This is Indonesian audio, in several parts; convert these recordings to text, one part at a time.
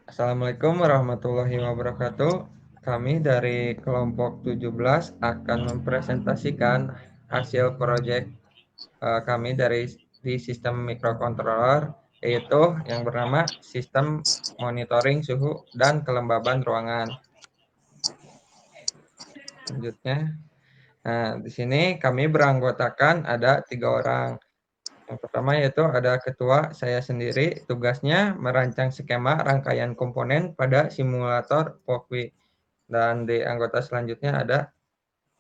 Assalamualaikum warahmatullahi wabarakatuh. Kami dari kelompok 17 akan mempresentasikan hasil proyek kami di sistem microcontroller, yaitu yang bernama sistem monitoring suhu dan kelembaban ruangan. Selanjutnya, di sini kami beranggotakan ada 3 orang. Yang pertama yaitu ada ketua, saya sendiri, tugasnya merancang skema rangkaian komponen pada simulator Walkwie. Dan di anggota selanjutnya ada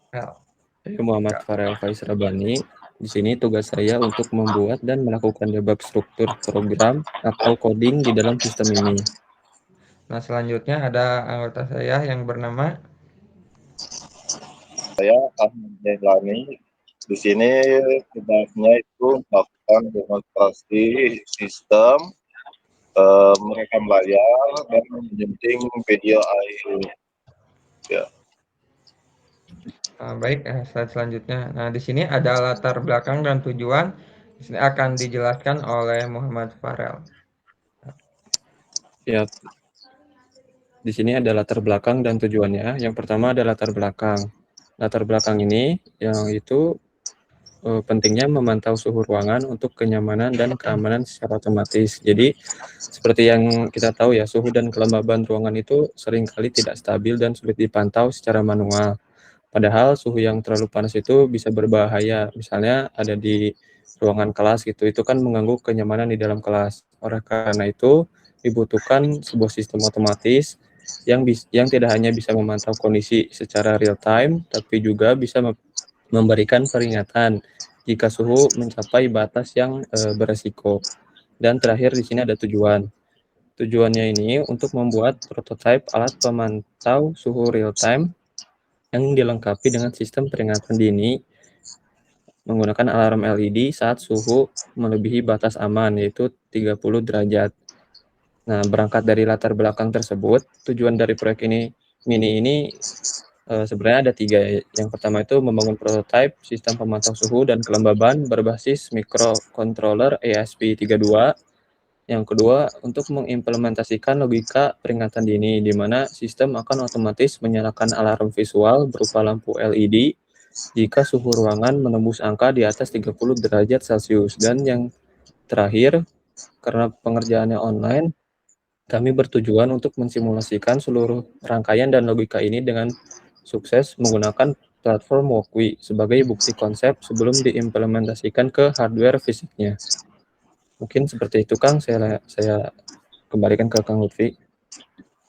L. Saya Muhammad Farel Faiz Rabani. Di sini tugas saya untuk membuat dan melakukan debug struktur program atau coding di dalam sistem ini. Nah, selanjutnya ada anggota saya yang bernama Saya Ahmad Jailani. Di sini tugasnya itu melakukan demonstrasi sistem, merekam layar dan menjunting video audio. Ya. baik, slide selanjutnya. Nah, di sini ada latar belakang dan tujuan. Di sini akan dijelaskan oleh Muhammad Farel. Ya, di sini ada latar belakang dan tujuannya. Yang pertama ada latar belakang. Latar belakang ini yang itu pentingnya memantau suhu ruangan untuk kenyamanan dan keamanan secara otomatis. Jadi seperti yang kita tahu ya, suhu dan kelembaban ruangan itu seringkali tidak stabil dan sulit dipantau secara manual. Padahal suhu yang terlalu panas itu bisa berbahaya. Misalnya ada di ruangan kelas gitu, itu kan mengganggu kenyamanan di dalam kelas. Oleh karena itu dibutuhkan sebuah sistem otomatis yang tidak hanya bisa memantau kondisi secara real time, tapi juga bisa memberikan peringatan jika suhu mencapai batas yang beresiko. Dan terakhir di sini ada tujuan. Tujuannya ini untuk membuat prototipe alat pemantau suhu real time yang dilengkapi dengan sistem peringatan dini menggunakan alarm LED saat suhu melebihi batas aman, yaitu 30 derajat. Nah, berangkat dari latar belakang tersebut, tujuan dari proyek mini ini sebenarnya ada 3. Yang pertama itu membangun prototipe sistem pemantau suhu dan kelembaban berbasis microcontroller ESP32. Yang kedua, untuk mengimplementasikan logika peringatan dini, di mana sistem akan otomatis menyalakan alarm visual berupa lampu LED jika suhu ruangan menembus angka di atas 30 derajat Celcius. Dan yang terakhir, karena pengerjaannya online, kami bertujuan untuk mensimulasikan seluruh rangkaian dan logika ini dengan sukses menggunakan platform Walkwie sebagai bukti konsep sebelum diimplementasikan ke hardware fisiknya. Mungkin seperti itu, Kang. Saya kembalikan ke Kang Lutfi.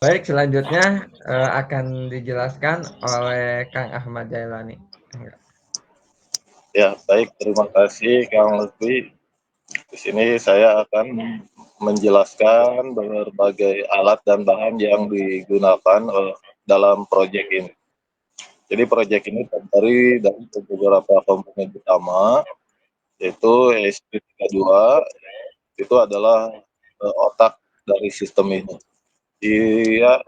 Baik, selanjutnya akan dijelaskan oleh Kang Ahmad Jailani. Ya, baik. Terima kasih Kang Lutfi. Di sini saya akan menjelaskan berbagai alat dan bahan yang digunakan dalam proyek ini. Jadi proyek ini terdiri dari beberapa komponen utama, yaitu ESP32, itu adalah otak dari sistem ini. Dia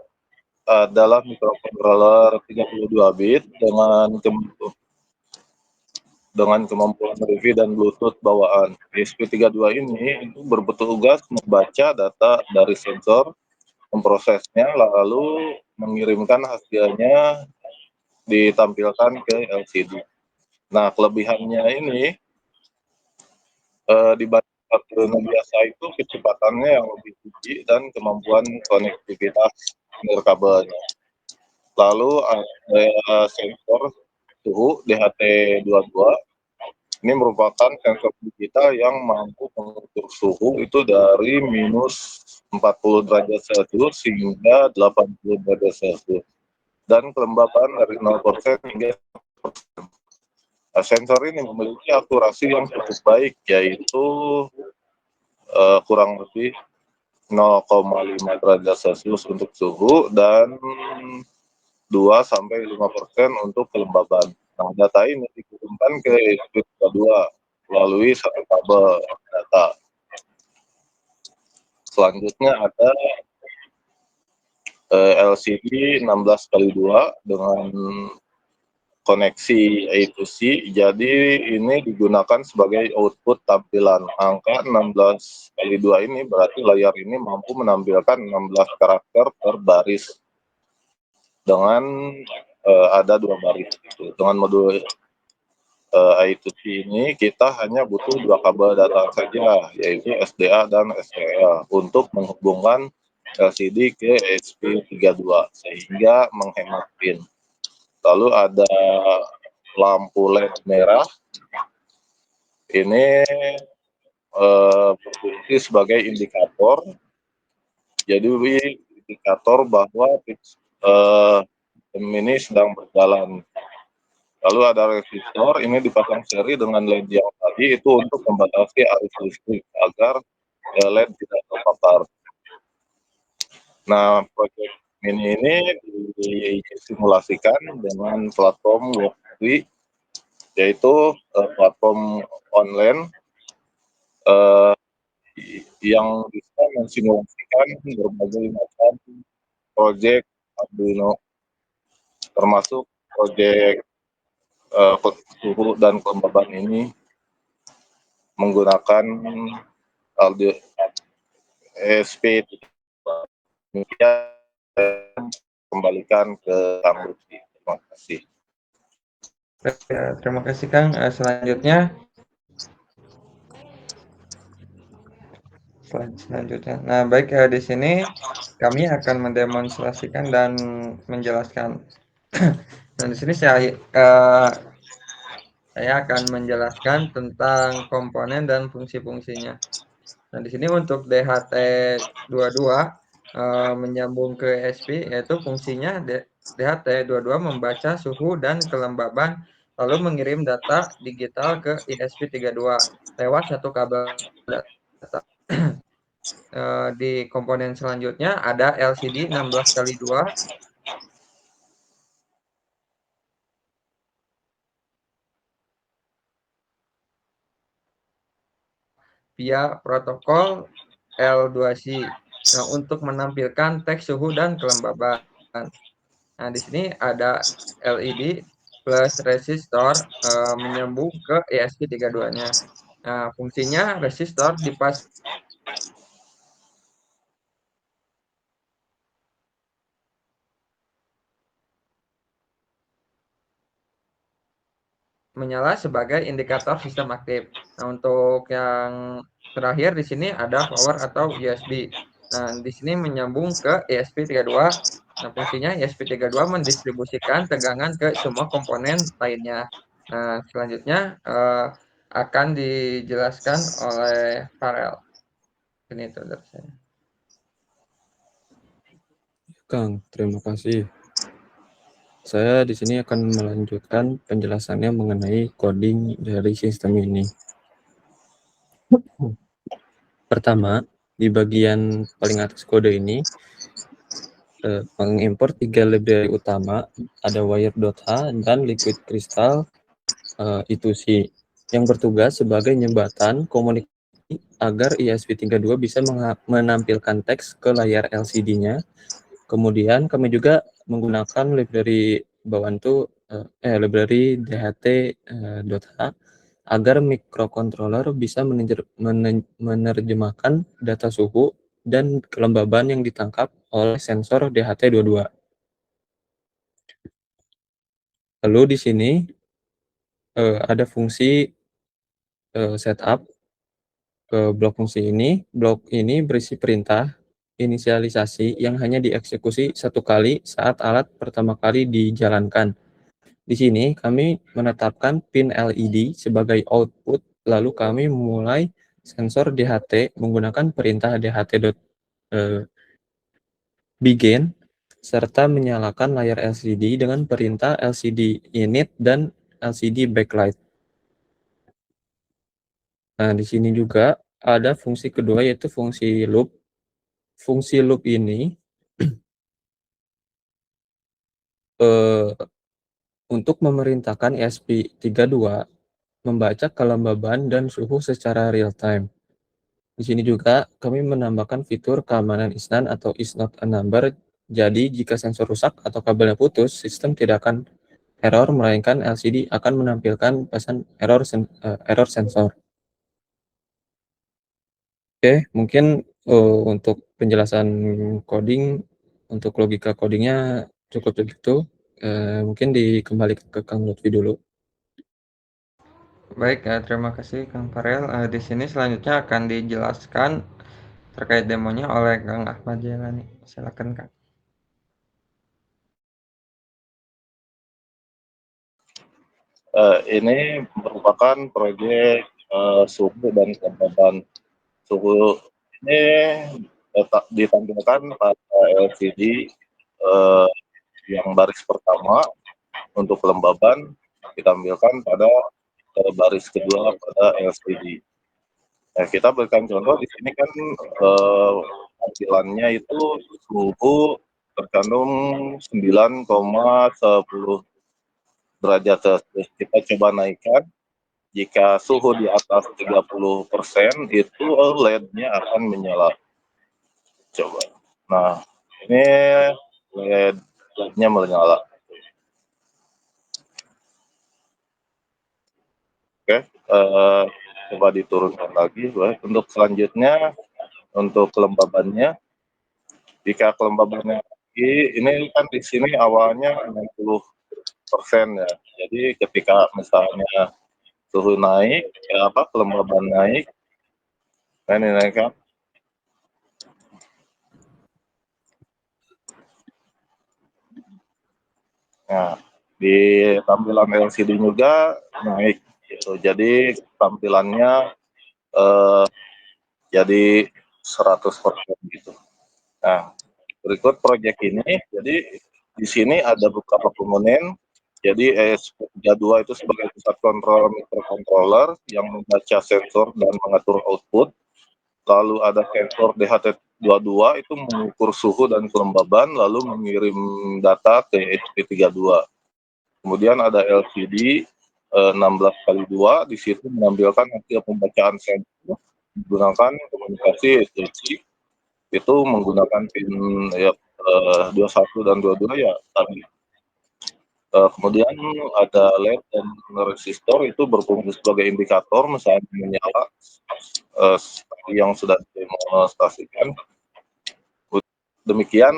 adalah microcontroller 32 bit dengan kemampuan Wi-Fi dan Bluetooth bawaan. ESP32 ini itu bertugas membaca data dari sensor, memprosesnya, lalu mengirimkan hasilnya ditampilkan ke LCD. Nah, kelebihannya ini dibanding kartu biasa itu kecepatannya yang lebih tinggi dan kemampuan konektivitas nirkabelnya. Lalu ada sensor suhu DHT22. Ini merupakan sensor digital yang mampu mengukur suhu itu dari minus 40 derajat Celcius hingga 80 derajat Celcius. Dan kelembapan dari 0% hingga 100%. Sensor ini memiliki akurasi yang cukup baik, yaitu kurang lebih 0,5 derajat Celcius untuk suhu dan 2-5% untuk kelembaban. Nah, data ini dikirimkan ke ESP32 melalui satu kabel data. Selanjutnya ada LCD 16x2 dengan koneksi A2C, jadi ini digunakan sebagai output tampilan. Angka 16x2 ini berarti layar ini mampu menampilkan 16 karakter per baris dengan ada 2 baris gitu. Dengan modul I2C ini kita hanya butuh 2 kabel data saja, yaitu SDA dan STL untuk menghubungkan LCD ke ESP32 sehingga menghemat pin. Lalu ada lampu LED merah, ini berfungsi sebagai indikator, jadi indikator bahwa ini sedang berjalan. Lalu ada resistor, ini dipasang seri dengan LED yang tadi itu untuk membatasi arus listrik agar LED tidak terpapar. Nah, proyek mini ini disimulasikan dengan platform Worktree, yaitu platform online yang bisa mensimulasikan berbagai macam proyek Arduino, termasuk proyek suhu dan kelembaban ini menggunakan Arduino ESP. Kembalikan ke Kang Lutfi. Terima kasih. Terima kasih Kang. Selanjutnya. Nah, baik, di sini kami akan mendemonstrasikan dan menjelaskan. Nah, di sini saya akan menjelaskan tentang komponen dan fungsi-fungsinya. Nah, di sini untuk DHT22 menyambung ke ESP, yaitu fungsinya DHT22 membaca suhu dan kelembaban lalu mengirim data digital ke ESP32 lewat satu kabel data. Di komponen selanjutnya ada LCD 16x2 via protokol L2C. Nah, untuk menampilkan teks suhu dan kelembaban. Nah, di sini ada LED plus resistor menyambung ke ESP32-nya. Nah, fungsinya resistor dipasang menyala sebagai indikator sistem aktif. Nah, untuk yang terakhir di sini ada power atau USB. Nah, di sini menyambung ke ESP32. Nah, fungsinya ESP32 mendistribusikan tegangan ke semua komponen lainnya. Nah, selanjutnya akan dijelaskan oleh Farel. Ini itu dari saya. Kang, terima kasih. Saya di sini akan melanjutkan penjelasannya mengenai coding dari sistem ini. Pertama, di bagian paling atas kode ini, mengimpor 3 library utama, ada wire.h dan liquid crystal I2C, yang bertugas sebagai jembatan komunikasi agar ESP32 bisa menampilkan teks ke layar LCD-nya. Kemudian kami juga menggunakan library Bawantu, library DHT.h agar microcontroller bisa menerjemahkan data suhu dan kelembaban yang ditangkap oleh sensor DHT22. Lalu di sini ada fungsi setup ke blok fungsi ini. Blok ini berisi perintah inisialisasi yang hanya dieksekusi satu kali saat alat pertama kali dijalankan. Di sini kami menetapkan pin LED sebagai output, lalu kami memulai sensor DHT menggunakan perintah DHT.begin serta menyalakan layar LCD dengan perintah LCD init dan LCD backlight. Nah, di sini juga ada fungsi kedua yaitu fungsi loop. Fungsi loop ini untuk memerintahkan ESP32 membaca kelembaban dan suhu secara real time. Di sini juga kami menambahkan fitur keamanan is none atau is not a number. Jadi jika sensor rusak atau kabelnya putus, sistem tidak akan error, melainkan LCD akan menampilkan pesan error sensor. Oke, mungkin untuk penjelasan coding, untuk logika codingnya cukup begitu. Mungkin dikembali ke Kang Lutfi dulu. Baik, terima kasih Kang Farel. Di sini selanjutnya akan dijelaskan terkait demonya oleh Kang Ahmad Jailani. Silakan Kang. Ini merupakan proyek suhu dan kelembaban. Suhu ini ditampilkan pada LCD yang baris pertama untuk kelembaban, ditampilkan pada baris kedua pada LCD. Nah, kita berikan contoh di sini kan tampilannya itu suhu terkandung 9,10 derajat Celcius. Kita coba naikkan. Jika suhu di atas 30% itu LED-nya akan menyala. Coba. Nah, ini LED-nya menyala. Oke, coba diturunkan lagi. Baik. Untuk selanjutnya, untuk kelembabannya, jika kelembabannya ini kan di sini awalnya 60% ya. Jadi ketika misalnya suhu naik, kelembaban naik, nah ini naik kan. Nah, di tampilan LCD juga naik gitu. Jadi tampilannya jadi 100% gitu. Nah, berikut proyek ini, jadi di sini ada beberapa komponen. Jadi ESP32 itu sebagai pusat kontrol microcontroller yang membaca sensor dan mengatur output. Lalu ada sensor DHT22 itu mengukur suhu dan kelembaban lalu mengirim data ke ESP32. Kemudian ada LCD 16x2, di situ menampilkan hasil pembacaan sensor menggunakan komunikasi instruksi. Itu menggunakan pin ya 21 dan 22 ya tadi. Kemudian ada LED dan resistor itu berfungsi sebagai indikator misalnya menyala seperti yang sudah didemonstrasikan. Demikian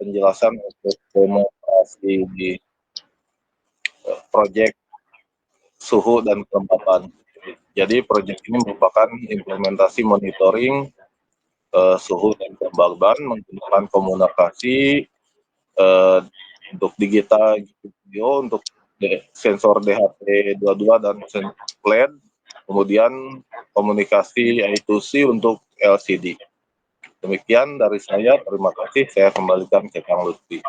penjelasan untuk demonstrasi di proyek suhu dan kelembaban. Jadi proyek ini merupakan implementasi monitoring suhu dan kelembaban menggunakan komunikasi untuk digital video, untuk sensor DHT22 dan sensor LED, kemudian komunikasi I2C untuk LCD. Demikian dari saya, terima kasih. Saya kembalikan ke Kang Lutfi.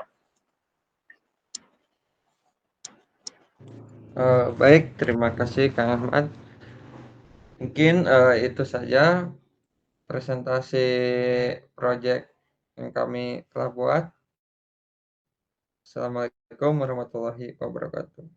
Baik, terima kasih Kang Ahmad. Mungkin itu saja presentasi proyek yang kami telah buat. Assalamualaikum warahmatullahi wabarakatuh.